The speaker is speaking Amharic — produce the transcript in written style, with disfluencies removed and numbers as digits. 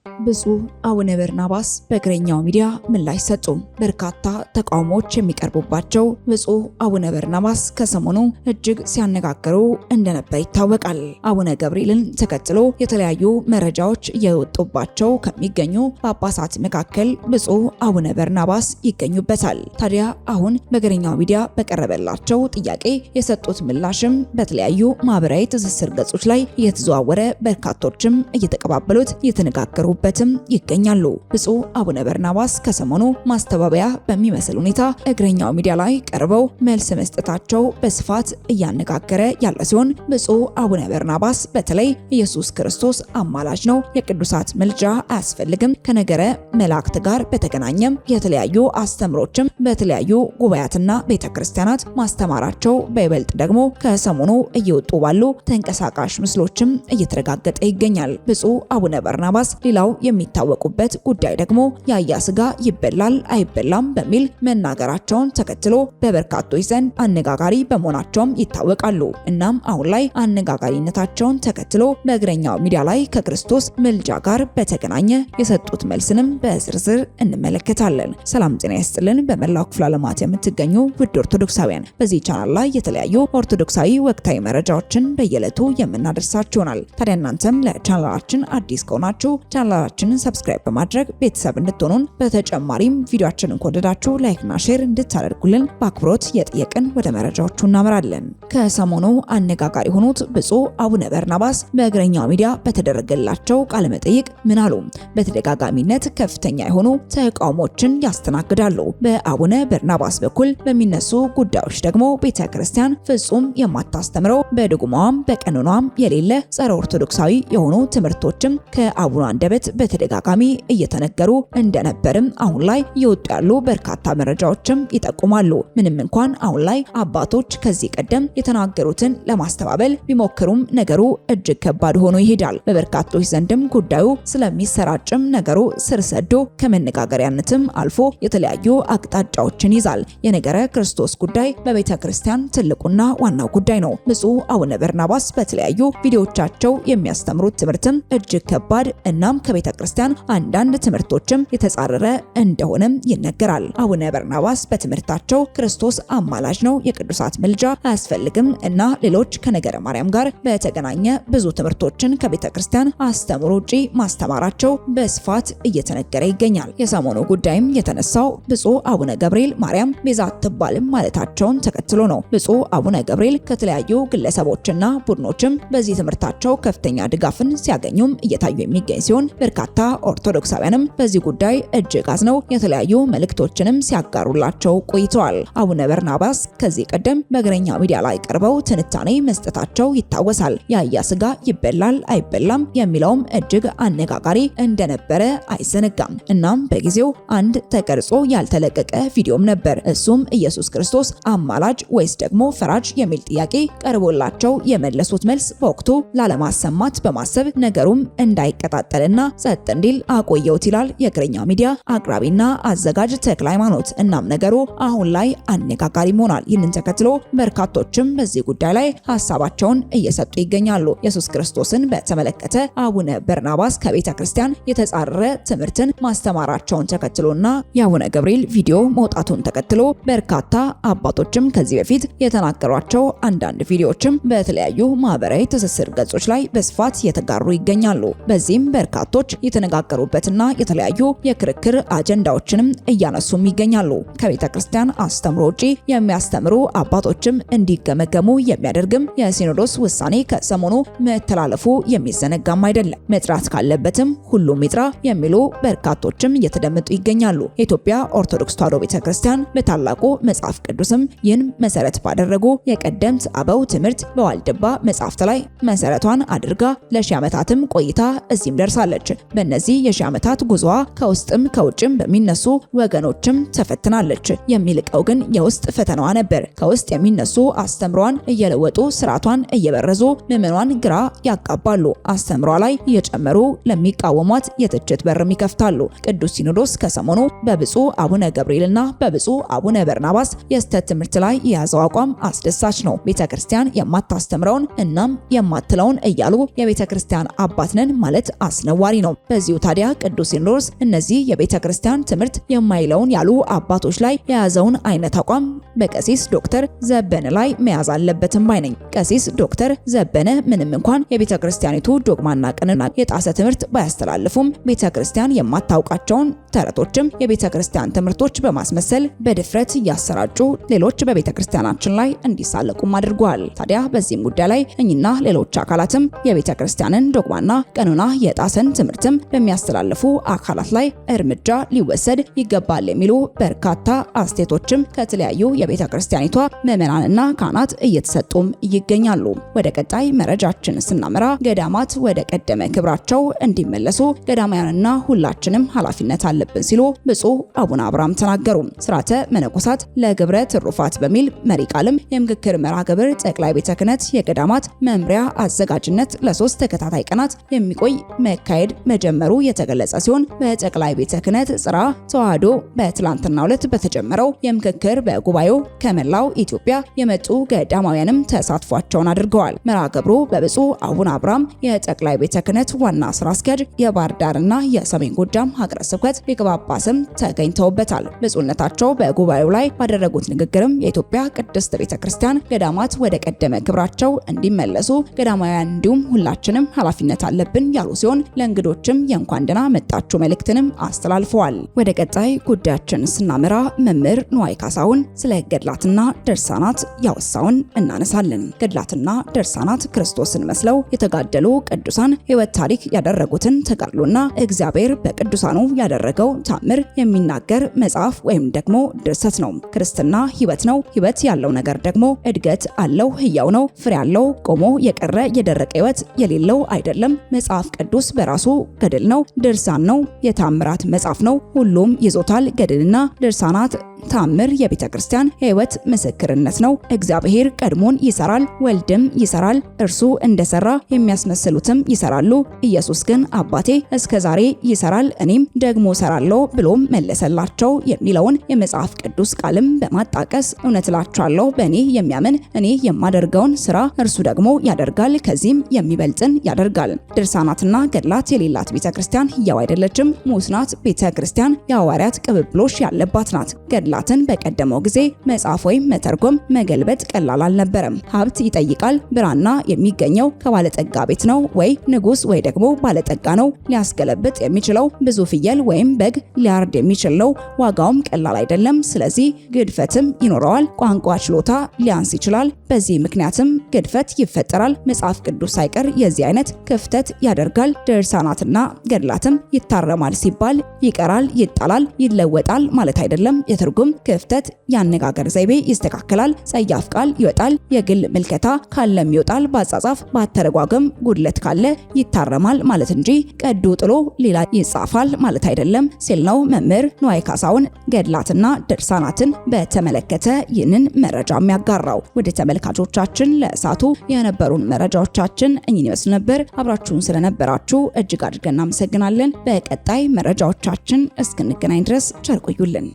ብፁዕ አቡነ በርናባስ በእግረኛው ሚዲያ ምላሽ ሰጡ። በርካታ ተቃውሞዎች የሚቀርቡባቸው ብፁዕ አቡነ በርናባስ ከሰሞኑ እጅግ ሲያነጋግሩ እንደነበር ይታወቃል። አቡነ ገብርኤልን ተከትሎ የተለያዩ መረጃዎች እየወጡባቸው ከሚገኙ ጳጳሳት መካከል ብፁዕ አቡነ በርናባስ ይገኙበታል። ታዲያ አሁን በእግረኛው ሚዲያ በቀረበላቸው ጥያቄ የሰጡት ምላሽም በተለያዩ ማህበራዊ ትስስር ገጾች ላይ እየተዘዋወረ በርካቶችም እየተቀባበሉት እየተነጋገሩ በትም ይገኛሉ። ብፁዕ አቡነ በርናባስ ከሰሞኑ ማስተባበያ በሚመስል ሁኔታ እግረኛው ሚዲያ ላይ ቀርበው መልስ መስጠታቸው በስፋት እያነጋገረ ያለ ሲሆን ብፁዕ አቡነ በርናባስ በተለይ ኢየሱስ ክርስቶስ አማላጅ ነው፣ የቅዱሳት ምልጃ አያስፈልግም፣ ከነገረ መላእክት ጋር በተገናኘም የተለያዩ አስተምሮችም በተለያዩ ጉባኤያትና ቤተክርስቲያናት ማስተማራቸው በይበልጥ ደግሞ ከሰሞኑ እየወጡ ባሉ ተንቀሳቃሽ ምስሎችም እየተረጋገጠ ይገኛል። ብፁዕ አቡነ በርናባስ ሌላው የሚታወቁበት ጉዳይ ደግሞ የአህያ ስጋ ይበላል አይበላም በሚል መናገራቸውን ተከትሎ በበርካቶች ዘንድ አነጋጋሪ በመሆናቸውም ይታወቃሉ። እናም አሁን ላይ አነጋጋሪነታቸውን ተከትሎ በእግረኛው ሚዲያ ላይ ከክርስቶስ ምልጃ ጋር በተገናኘ የሰጡት መልስንም በዝርዝር እንመለከታለን። ሰላም ጤና ይስጥልን። በመላው ክፍለ ዓለማት የምትገኙ ውድ ኦርቶዶክሳውያን በዚህ ቻናል ላይ የተለያዩ ኦርቶዶክሳዊ ወቅታዊ መረጃዎችን በየዕለቱ የምናደርሳችሁ ይሆናል። ታዲያ እናንተም ለቻናላችን አዲስ ከሆናችሁ ቻናላችንን ሰብስክራይብ በማድረግ ቤተሰብ እንድትሆኑን፣ በተጨማሪም ቪዲዮአችንን ከወደዳችሁ ላይክና ሼር እንድታደርጉልን በአክብሮት የጠየቅን ወደ መረጃዎቹ እናመራለን። ከሰሞኑ አነጋጋሪ የሆኑት ብፁዕ አቡነ በርናባስ በእግረኛው ሚዲያ በተደረገላቸው ቃለ መጠይቅ ምን አሉ? በተደጋጋሚነት ከፍተኛ የሆኑ ተቃውሞችን ያስተናግዳሉ። በአቡነ በርናባስ በኩል በሚነሱ ጉዳዮች ደግሞ ቤተክርስቲያን ፍጹም የማታስተምረው በድጉማዋም በቀኖኗም የሌለ ጸረ ኦርቶዶክሳዊ የሆኑ ትምህርቶችም ከአቡነ አንደበት በተደጋጋሚ እየተነገሩ እንደነበርም አሁን ላይ እየወጡ ያሉ በርካታ መረጃዎችም ይጠቁማሉ። ምንም እንኳን አሁን ላይ አባቶች ከዚህ ቀደም የተናገሩትን ለማስተባበል ቢሞክሩም ነገሩ እጅግ ከባድ ሆኖ ይሄዳል። በበርካቶች ዘንድም ጉዳዩ ስለሚሰራጭም ነገሩ ስር ሰዶ ከመነጋገሪያነትም አልፎ የተለያዩ አቅጣጫዎችን ይዛል። የነገረ ክርስቶስ ጉዳይ በቤተ ክርስቲያን ትልቁና ዋናው ጉዳይ ነው። ብፁዕ አቡነ በርናባስ በተለያዩ ቪዲዮዎቻቸው የሚያስተምሩት ትምህርትም እጅግ ከባድ እናም ከቤተ ክርስቲያን አንዳንድ ትምህርቶችም የተጻረረ እንደሆነም ይነገራል። አቡነ በርናባስ በትምህርታቸው ክርስቶስ አማላጅ ነው፣ የቅዱሳት ምልጃ አያስፈልግም እና ሌሎች ከነገረ ማርያም ጋር በተገናኘ ብዙ ትምህርቶችን ከቤተ ክርስቲያን አስተምሮ ውጪ ማስተማራቸው በስፋት እየተነገረ ይገኛል። የሰሞኑ ጉዳይም የተነሳው ብፁዕ አቡነ ገብርኤል ማርያም ቤዛ አትባልም ማለታቸውን ተከትሎ ነው። ብፁዕ አቡነ ገብርኤል ከተለያዩ ግለሰቦችና ቡድኖችም በዚህ ትምህርታቸው ከፍተኛ ድጋፍን ሲያገኙም እየታዩ የሚገኝ ሲሆን በርካታ ኦርቶዶክሳውያንም በዚህ ጉዳይ እጅግ አዝነው የተለያዩ መልእክቶችንም ሲያጋሩላቸው ቆይተዋል። አቡነ በርናባስ ከዚህ ቀደም በእግረኛ ሚዲያ ላይ ቀርበው ትንታኔ መስጠታቸው ይታወሳል። የአህያ ስጋ ይበላል አይበላም የሚለውም እጅግ አነጋጋሪ እንደነበረ አይዘነጋም። እናም በጊዜው አንድ ተቀርጾ ያልተለቀቀ ቪዲዮም ነበር። እሱም ኢየሱስ ክርስቶስ አማላጅ ወይስ ደግሞ ፈራጅ የሚል ጥያቄ ቀርቦላቸው የመለሱት መልስ በወቅቱ ላለማሰማት በማሰብ ነገሩም እንዳይቀጣጠልና ጸጥ እንዲል አቆየውት ይላል የእግረኛው ሚዲያ አቅራቢና አዘጋጅ ተክለ ሃይማኖት። እናም ነገሩ አሁን ላይ አነጋጋሪ ሆኗል። ይህንን ተከትሎ በርካቶችም በዚህ ጉዳይ ላይ ሀሳባቸውን እየሰጡ ይገኛሉ። ኢየሱስ ክርስቶስን በተመለከተ አቡነ በርናባስ ከቤተ ክርስቲያን የተጻረረ ትምህርትን ማስተማራቸውን ተከትሎና የአቡነ ገብርኤል ቪዲዮ መውጣቱን ተከትሎ በርካታ አባቶችም ከዚህ በፊት የተናገሯቸው አንዳንድ ቪዲዮዎችም በተለያዩ ማህበራዊ ትስስር ገጾች ላይ በስፋት የተጋሩ ይገኛሉ። በዚህም በርካቶች የተነጋገሩበትና የተለያዩ የክርክር አጀንዳዎችንም እያነሱም ይገኛሉ። ከቤተ ክርስቲያን አስተምሮ ውጪ የሚያስተምሩ አባቶችም እንዲገመገሙ የሚያደርግም የሲኖዶስ ውሳኔ ከሰሞኑ መተላለፉ የሚዘነጋም አይደለም። መጥራት ካለበትም ሁሉም ይጥራ የሚሉ በርካቶችም እየተደመጡ ይገኛሉ። የኢትዮጵያ ኦርቶዶክስ ተዋሕዶ ቤተ ክርስቲያን በታላቁ መጽሐፍ ቅዱስም ይህን መሰረት ባደረጉ የቀደምት አበው ትምህርት በዋልድባ መጽሐፍት ላይ መሰረቷን አድርጋ ለሺህ ዓመታትም ቆይታ እዚህም ደርሳለች። በእነዚህ የሺህ ዓመታት ጉዞዋ ከውስጥም ከውጭም በሚነሱ ወገኖችም ተፈትናለች። የሚልቀው ግን የውስጥ ፈተናዋ ነበር። ከውስጥ የሚነሱ አስተምሯን እየለወጡ ስርዓቷን እየበረዙ ምዕመኗን ግራ ያጋባሉ። አስተምሯ ላይ እየጨመሩ ለሚቃወሟት የትችት በርም ይከፍታሉ። ቅዱስ ሲኖዶስ ከሰሞኑ በብፁዕ አቡነ ገብርኤልና በብፁዕ አቡነ በርናባስ የስተት ትምህርት ላይ የያዘው አቋም አስደሳች ነው። ቤተክርስቲያን የማታስተምረውን እናም የማትለውን እያሉ የቤተክርስቲያን አባት ነን ማለት አስነዋሪ አስተማሪ ነው። በዚሁ ታዲያ ቅዱስ ሲኖዶስ እነዚህ የቤተ ክርስቲያን ትምህርት የማይለውን ያሉ አባቶች ላይ የያዘውን አይነት አቋም በቀሲስ ዶክተር ዘበነ ላይ መያዝ አለበትም ባይ ነኝ። ቀሲስ ዶክተር ዘበነ ምንም እንኳን የቤተ ክርስቲያኒቱ ዶግማና ቀኖና የጣሰ ትምህርት ባያስተላልፉም ቤተ ክርስቲያን የማታውቃቸውን ተረቶችም የቤተ ክርስቲያን ትምህርቶች በማስመሰል በድፍረት እያሰራጩ ሌሎች በቤተ ክርስቲያናችን ላይ እንዲሳለቁም አድርጓል። ታዲያ በዚህም ጉዳይ ላይ እኚህና ሌሎች አካላትም የቤተ ክርስቲያንን ዶግማና ቀኖና የጣሰን ትምህርትም በሚያስተላልፉ አካላት ላይ እርምጃ ሊወሰድ ይገባል የሚሉ በርካታ አስተያየቶችም ከተለያዩ የቤተ ክርስቲያኒቷ ምዕመናንና ካህናት እየተሰጡም ይገኛሉ። ወደ ቀጣይ መረጃችን ስናመራ ገዳማት ወደ ቀደመ ክብራቸው እንዲመለሱ ገዳማውያንና ሁላችንም ኃላፊነት አለብን ሲሉ ብፁዕ አቡነ አብርሃም ተናገሩ። ስርዓተ መነኮሳት ለግብረ ትሩፋት በሚል መሪ ቃልም የምክክር መርሃ ግብር ጠቅላይ ቤተ ክህነት የገዳማት መምሪያ አዘጋጅነት ለ3 ተከታታይ ቀናት የሚቆይ መካሄድ መጀመሩ የተገለጸ ሲሆን በጠቅላይ ቤተ ክህነት ጽርሐ ተዋሕዶ በትላንትናው ዕለት በተጀመረው የምክክር በጉባኤው ከመላው ኢትዮጵያ የመጡ ገዳማውያንም ተሳትፏቸውን አድርገዋል። መርሃ ግብሩ በብፁዕ አቡነ አብርሃም የጠቅላይ ቤተ ክህነት ዋና ስራ አስኪያጅ የባህር ዳርና የሰሜን ጎጃም ሀገረ ስብከት ሊቀ ጳጳስም ተገኝተውበታል። ብፁዕነታቸው በጉባኤው ላይ ባደረጉት ንግግርም የኢትዮጵያ ቅድስት ቤተ ክርስቲያን ገዳማት ወደ ቀደመ ክብራቸው እንዲመለሱ ገዳማውያን እንዲሁም ሁላችንም ኃላፊነት አለብን ያሉ ሲሆን ለእንግዶችም የእንኳን ደህና መጣችሁ መልእክትንም አስተላልፈዋል። ወደ ቀጣይ ጉዳያችን ስናመራ መምህር ንዋይ ካሳሁን ስለ ገድላትና ድርሳናት ያወሳውን እናነሳለን። ገድላትና ድርሳናት ክርስቶስን መስለው የተጋደሉ ቅዱሳን ሕይወት ታሪክ ያደረጉትን ተጋድሎና እግዚአብሔር በቅዱሳኑ ያደረገው ታምር የሚናገር መጽሐፍ ወይም ደግሞ ድርሰት ነው። ክርስትና ሕይወት ነው። ሕይወት ያለው ነገር ደግሞ እድገት አለው፣ ሕያው ነው፣ ፍሬ ያለው፣ ቆሞ የቀረ የደረቀ ሕይወት የሌለው አይደለም። መጽሐፍ ቅዱስ በራሱ ገድል ነው፣ ድርሳን ነው፣ የታምራት መጽሐፍ ነው። ሁሉም ይዞታል። ገድልና ድርሳናት ታምር የቤተ ክርስቲያን ሕይወት ምስክርነት ነው። እግዚአብሔር ቀድሞን ይሰራል፣ ወልድም ይሰራል፣ እርሱ እንደሰራ የሚያስመስሉትም ይሰራሉ። ኢየሱስ ግን አባቴ እስከዛሬ ይሰራል፣ እኔም ደግሞ ሰራለሁ ብሎም መለሰላቸው የሚለውን የመጽሐፍ ቅዱስ ቃልም በማጣቀስ እውነት እላችኋለሁ በእኔ የሚያምን እኔ የማደርገውን ስራ እርሱ ደግሞ ያደርጋል፣ ከዚህም የሚበልጥን ያደርጋል። ድርሳናትና ገድላት የሌላት ቤተ ክርስቲያን ሕያው አይደለችም፣ ሙት ናት። ቤተ ክርስቲያን የሐዋርያት ቅብብሎሽ ያለባት ናት። ገድላትን በቀደመው ጊዜ መጻፍ ወይም መተርጎም መገልበጥ ቀላል አልነበረም። ሀብት ይጠይቃል። ብራና የሚገኘው ከባለጠጋ ቤት ነው ወይ ንጉስ ወይ ደግሞ ባለጠጋ ነው ሊያስገለብጥ የሚችለው። ብዙ ፍየል ወይም በግ ሊያርድ የሚችል ነው። ዋጋውም ቀላል አይደለም። ስለዚህ ግድፈትም ይኖረዋል። ቋንቋ ችሎታ ሊያንስ ይችላል። በዚህ ምክንያትም ግድፈት ይፈጠራል። መጽሐፍ ቅዱስ ሳይቀር የዚህ አይነት ክፍተት ያደርጋል። ድርሳናትና ገድላትም ይታረማል ሲባል ይቀራል፣ ይጣላል፣ ይለወጣል ማለት አይደለም። የትርጉም ክፍተት፣ ያነጋገር ዘይቤ ይስተካከላል። ጸያፍ ቃል ይወጣል። የግል ምልከታ ካለም ይወጣል። በአጻጻፍ ባተረጓጎም ጉድለት ካለ ይታረማል ማለት እንጂ ቀዶ ጥሎ ሌላ ይጻፋል ማለት አይደለም ሲል ነው መምህር ንዋይ ካሳሁን ገድላትና ድርሳናትን በተመለከተ ይህንን መረጃ የሚያጋራው። ወደ ተመልካቾቻችን ለእሳቱ የነበሩን መረጃዎቻችን እኚህን ይመስሉ ነበር። አብራችሁን ስለነበራችሁ እጅግ አድርገን እናመሰግናለን። በቀጣይ መረጃዎቻችን እስክንገናኝ ድረስ ቸር ቆዩልን።